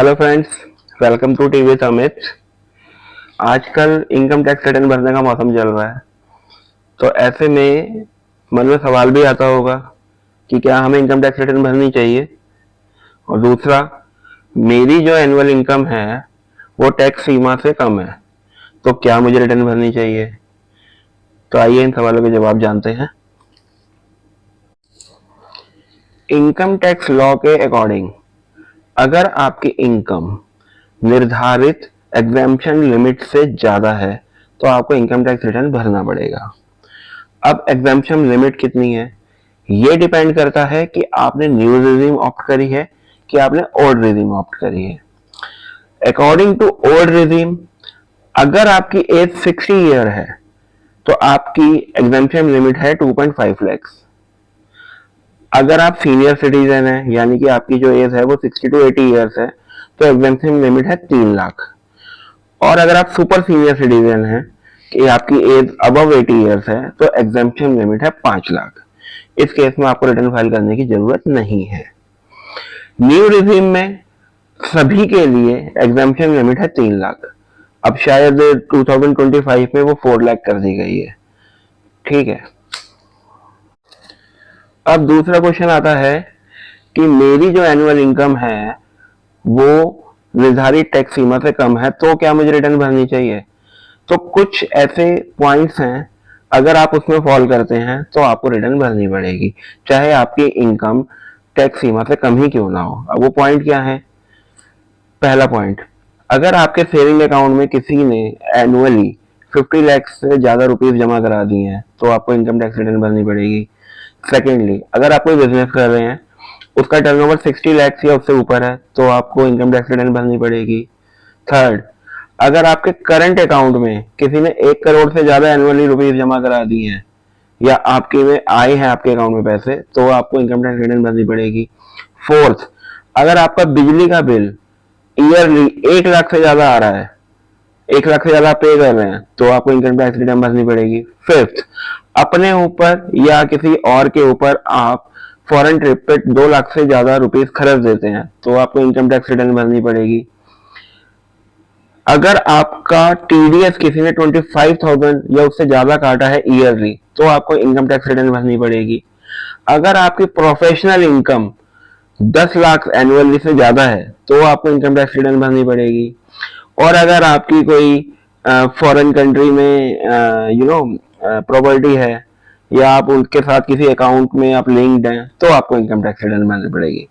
Hello friends, welcome to TV Amit. आजकल income tax return भरने का मौसम चल रहा है, तो ऐसे में मन में सवाल भी आता होगा कि क्या हमें इनकम टैक्स रिटर्न भरनी चाहिए। और दूसरा, मेरी जो एनुअल इनकम है वो टैक्स सीमा से कम है, तो क्या मुझे रिटर्न भरनी चाहिए। तो आइए इन सवालों के जवाब जानते हैं। इनकम टैक्स लॉ के अकॉर्डिंग अगर आपकी इनकम निर्धारित एग्जेम्पशन लिमिट से ज्यादा है तो आपको इनकम टैक्स रिटर्न भरना पड़ेगा। अब एग्जेम्पशन लिमिट कितनी है ये डिपेंड करता है कि आपने न्यू रिजीम ऑप्ट करी है कि आपने ओल्ड रिजीम ऑप्ट करी है। अकॉर्डिंग टू ओल्ड रिजीम, अगर आपकी एज 60 ईयर है तो आपकी एग्जेम्पशन लिमिट है 2.5 लाख। अगर आप सीनियर सिटीजन है यानी कि आपकी जो एज है वो 60 टू 80 ईयर्स है तो एग्जेम्पशन लिमिट है 3 लाख। और अगर आप सुपर सीनियर सिटीजन है कि आपकी एज अबव 80 ईयर्स है तो एग्जेम्पशन लिमिट है 5 लाख। इस केस में आपको रिटर्न फाइल करने की जरूरत नहीं है। न्यू रिजीम में सभी के लिए एग्जेम्पशन लिमिट है 3 लाख। अब शायद 2025 में वो 4 लाख कर दी गई है। ठीक है। अब दूसरा क्वेश्चन आता है कि मेरी जो एनुअल इनकम है वो निर्धारित टैक्स सीमा से कम है, तो क्या मुझे रिटर्न भरनी चाहिए। तो कुछ ऐसे पॉइंट्स हैं, अगर आप उसमें फॉल करते हैं तो आपको रिटर्न भरनी पड़ेगी, चाहे आपकी इनकम टैक्स सीमा से कम ही क्यों ना हो। अब वो पॉइंट क्या है। पहला पॉइंट, अगर आपके सेविंग अकाउंट में किसी ने एनुअली 50 लाख से ज्यादा रुपीस जमा करा दिए हैं तो आपको इनकम टैक्स रिटर्न भरनी पड़ेगी। सेकेंडली, अगर आप कोई बिजनेस कर रहे हैं, उसका टर्नओवर 60 लाख या उससे ऊपर है तो आपको इनकम टैक्स रिटर्न भरनी पड़ेगी। थर्ड, अगर आपके करंट अकाउंट में किसी ने 1 करोड़ से ज्यादा एनुअली रुपीस जमा करा दिए हैं या आपके में आए हैं आपके अकाउंट में पैसे तो आपको इनकम टैक्स रिटर्न भरनी पड़ेगी। फोर्थ, अगर आपका बिजली का बिल ईयरली 1 लाख से ज्यादा आ रहा है, 1 लाख से ज्यादा पे कर रहे हैं तो आपको इनकम टैक्स रिटर्न भरनी पड़ेगी। फिफ्थ, अपने ऊपर या किसी और के ऊपर आप फॉरेन ट्रिप पे 2 लाख से ज्यादा रुपीस खर्च देते हैं तो आपको इनकम टैक्स रिटर्न भरनी पड़ेगी। अगर आपका टीडीएस किसी ने 25,000 या उससे ज्यादा काटा है ईयरली तो आपको इनकम टैक्स रिटर्न भरनी पड़ेगी। अगर आपकी प्रोफेशनल इनकम 10 लाख एनुअली से ज्यादा है तो आपको इनकम टैक्स रिटर्न भरनी पड़ेगी। और अगर आपकी कोई फॉरेन कंट्री में प्रॉपर्टी है या आप उनके साथ किसी अकाउंट में आप लिंक्ड हैं तो आपको इनकम टैक्स रिटर्न भरनी पड़ेगी।